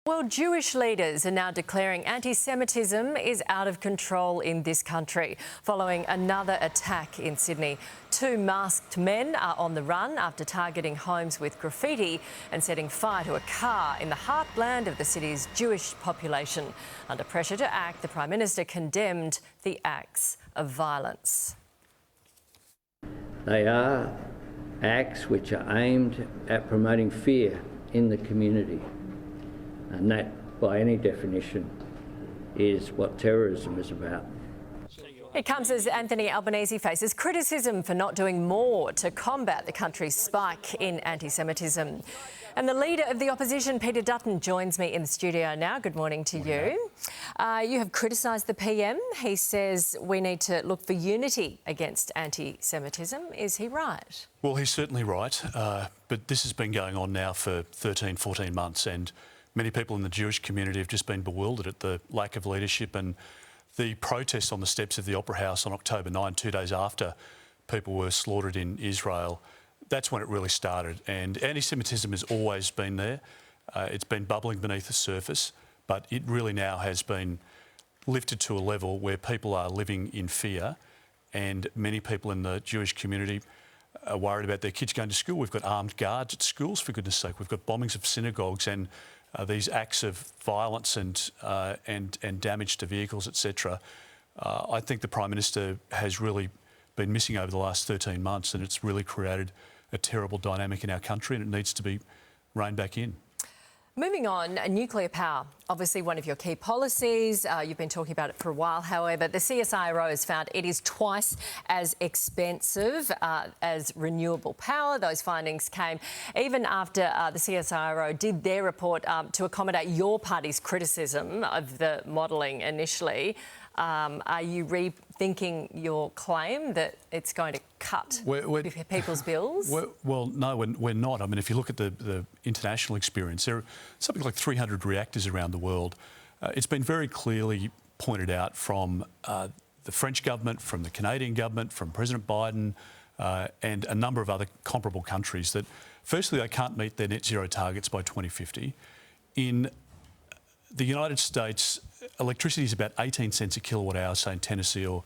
Well, Jewish leaders are now declaring anti-Semitism is out of control in this country, following another attack in Sydney. Two masked men are on the run after targeting homes with graffiti and setting fire to a car in the heartland of the city's Jewish population. Under pressure to act, the Prime Minister condemned the acts of violence. They are acts which are aimed at promoting fear in the community. And that, by any definition, is what terrorism is about. It comes as Anthony Albanese faces criticism for not doing more to combat the country's spike in anti-Semitism. And the leader of the opposition, Peter Dutton, joins me in the studio now. Good morning to you. You have criticised the PM. He says we need to look for unity against anti-Semitism. Is he right? Well, he's certainly right. But this has been going on now for 13, 14 months, and many people in the Jewish community have just been bewildered at the lack of leadership, and the protests on the steps of the Opera House on October 9, 2 days after people were slaughtered in Israel. That's when it really started. And anti-Semitism has always been there. It's been bubbling beneath the surface, but it really now has been lifted to a level where people are living in fear, and many people in the Jewish community are worried about their kids going to school. We've got armed guards at schools, for goodness sake. We've got bombings of synagogues and these acts of violence and damage to vehicles, etc. I think the Prime Minister has really been missing over the last 13 months, and it's really created a terrible dynamic in our country, and it needs to be reined back in. Moving on, nuclear power, obviously one of your key policies. You've been talking about it for a while. However, the CSIRO has found it is twice as expensive as renewable power. Those findings came even after the CSIRO did their report to accommodate your party's criticism of the modelling initially. Are you rethinking your claim that it's going to cut people's bills? Well, no, we're not. I mean, if you look at the international experience, there are something like 300 reactors around the world. It's been very clearly pointed out from the French government, from the Canadian government, from President Biden and a number of other comparable countries that, firstly, they can't meet their net zero targets by 2050. In the United States, electricity is about 18 cents a kilowatt hour, say in Tennessee, or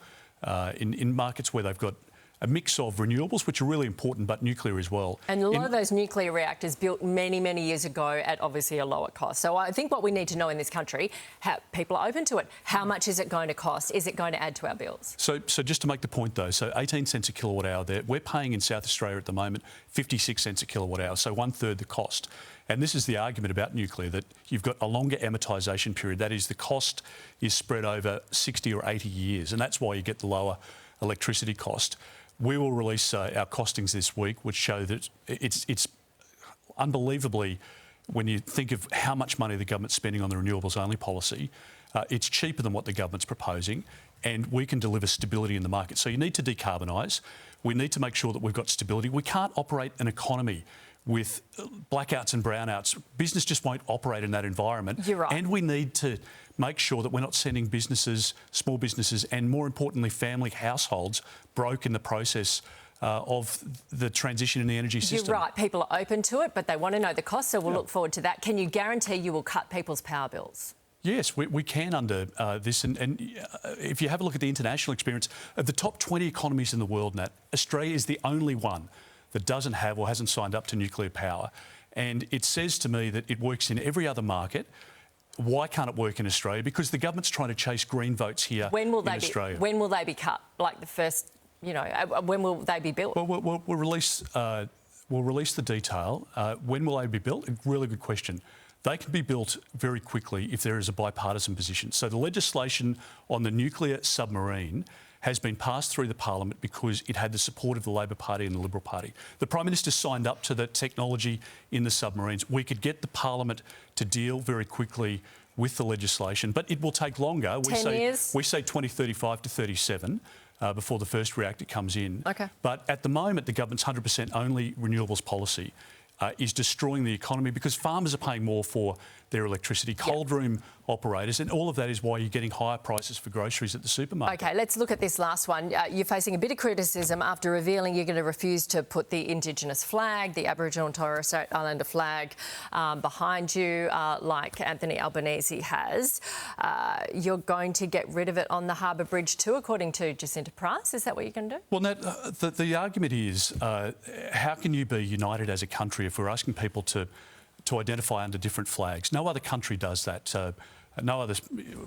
in markets where they've got a mix of renewables, which are really important, but nuclear as well. And a lot of those nuclear reactors built many, many years ago at obviously a lower cost. So I think what we need to know in this country, how people are open to it. How much is it going to cost? Is it going to add to our bills? So just to make the point though, so 18 cents a kilowatt hour there, we're paying in South Australia at the moment 56 cents a kilowatt hour, so 1/3 the cost. And this is the argument about nuclear, that you've got a longer amortisation period. That is, the cost is spread over 60 or 80 years, and that's why you get the lower electricity cost. We will release our costings this week, which show that it's unbelievably, when you think of how much money the government's spending on the renewables only policy, it's cheaper than what the government's proposing, and we can deliver stability in the market. So you need to decarbonise. We need to make sure that we've got stability. We can't operate an economy with blackouts and brownouts. Business just won't operate in that environment. You're right. And we need to make sure that we're not sending businesses, small businesses, and more importantly, family households broke in the process of the transition in the energy system. You're right. People are open to it, but they want to know the cost, so we'll look forward to that. Can you guarantee you will cut people's power bills? Yes, we can under this. And if you have a look at the international experience, of the top 20 economies in the world, Nat, Australia is the only one that doesn't have or hasn't signed up to nuclear power. And it says to me that it works in every other market. Why can't it work in Australia? Because the government's trying to chase green votes here in Australia. When will they be cut? Like the first, when will they be built? Well, we'll release the detail. When will they be built? A really good question. They can be built very quickly if there is a bipartisan position. So the legislation on the nuclear submarine has been passed through the Parliament because it had the support of the Labor Party and the Liberal Party. The Prime Minister signed up to the technology in the submarines. We could get the Parliament to deal very quickly with the legislation, but it will take longer. 10 years? We say 2035 to 37 before the first reactor comes in. Okay. But at the moment, the government's 100% only renewables policy is destroying the economy because farmers are paying more for their electricity, cold room operators, and all of that is why you're getting higher prices for groceries at the supermarket. OK, let's look at this last one. You're facing a bit of criticism after revealing you're going to refuse to put the Indigenous flag, the Aboriginal and Torres Strait Islander flag behind you, like Anthony Albanese has. You're going to get rid of it on the Harbour Bridge too, according to Jacinta Price. Is that what you're going to do? Well, Nat, the argument is, how can you be united as a country if we're asking people to identify under different flags? No other country does that. No other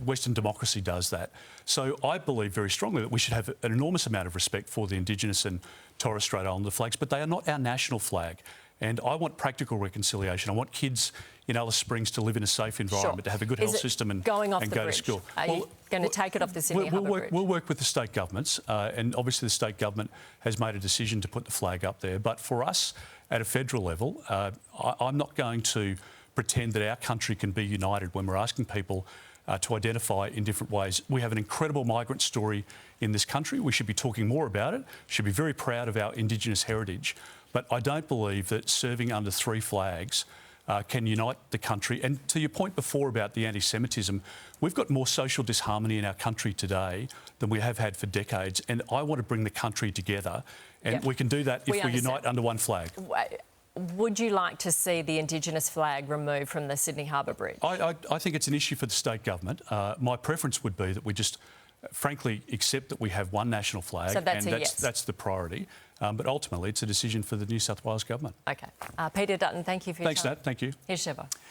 Western democracy does that. So I believe very strongly that we should have an enormous amount of respect for the Indigenous and Torres Strait Islander flags, but they are not our national flag. And I want practical reconciliation. I want kids in Alice Springs to live in a safe environment, to have a good health system and go to school. Are you going to take it off the Sydney Harbour Bridge? We'll work with the state governments, and obviously the state government has made a decision to put the flag up there. But for us, at a federal level, I'm not going to pretend that our country can be united when we're asking people to identify in different ways. We have an incredible migrant story in this country. We should be talking more about it, should be very proud of our Indigenous heritage. But I don't believe that serving under three flags can unite the country. And to your point before about the anti-Semitism, we've got more social disharmony in our country today than we have had for decades. And I want to bring the country together. And we can do that if we unite under one flag. Would you like to see the Indigenous flag removed from the Sydney Harbour Bridge? I think it's an issue for the state government. My preference would be that we just, frankly, accept that we have one national flag, so that's and that's the priority. But ultimately, it's a decision for the New South Wales government. OK. Peter Dutton, thank you for your time. Thanks, Nat. Thank you. Here's Sheva.